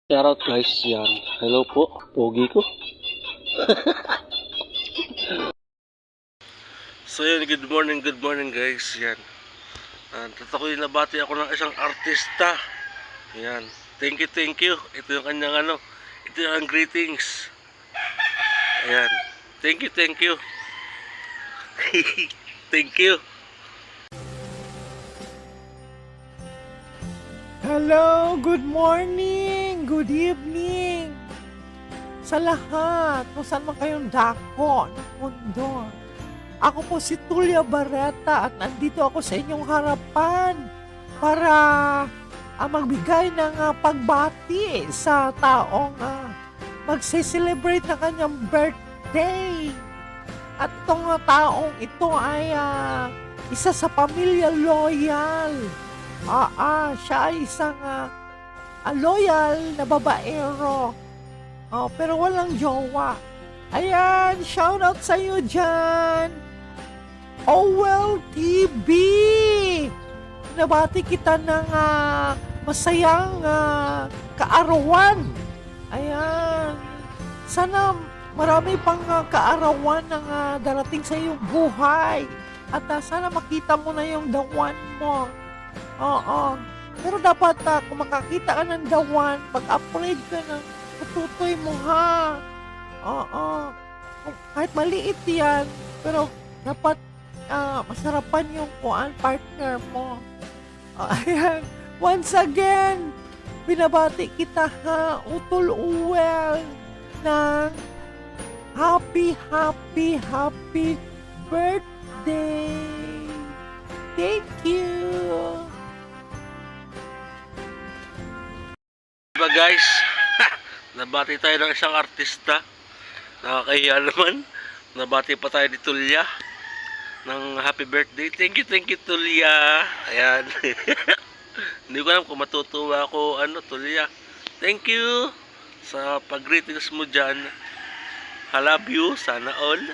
Shoutout guys, yan. Hello po, pogi ko. So yun, good morning guys, yan. Tatakoy nabati ako ng isang artista. Yan, thank you. Ito yung kanyang ito yung greetings. Ayan, thank you. Thank you. Hello, good morning, good evening sa lahat kung saan man kayong dako ng mundo. Ako po si Tullia Barreta at nandito ako sa inyong harapan para magbigay ng pagbati sa taong magse-celebrate ng kanyang birthday. At itong taong ito ay isa sa pamilya loyal. Siya ay isang loyal na babaero. Pero walang jowa. Ayan, shoutout sa iyo dyan. Owel TV. Nabati kita ng masayang kaarawan. Ayan. Sana marami pang kaarawan ng darating sa iyong buhay. At sana makita mo na yung the one mo. Pero dapat kung makakita ka ng dawan, pag-upgrade ka ng katutoy mo ha. Kahit maliit yan, pero dapat masarapan yung partner mo. Ayan. Once again, binabati kita ha, Utol Uwel, ng happy birthday. Thank you. Diba guys, nabati tayo ng isang artista. Nakakahiya naman. Nabati pa tayo ni Tullia ng happy birthday. Thank you Tullia. Ayan. Hindi ko alam kung matutuwa ako Tullia. Thank you sa pag-greetings mo dyan. I love you. Sana all.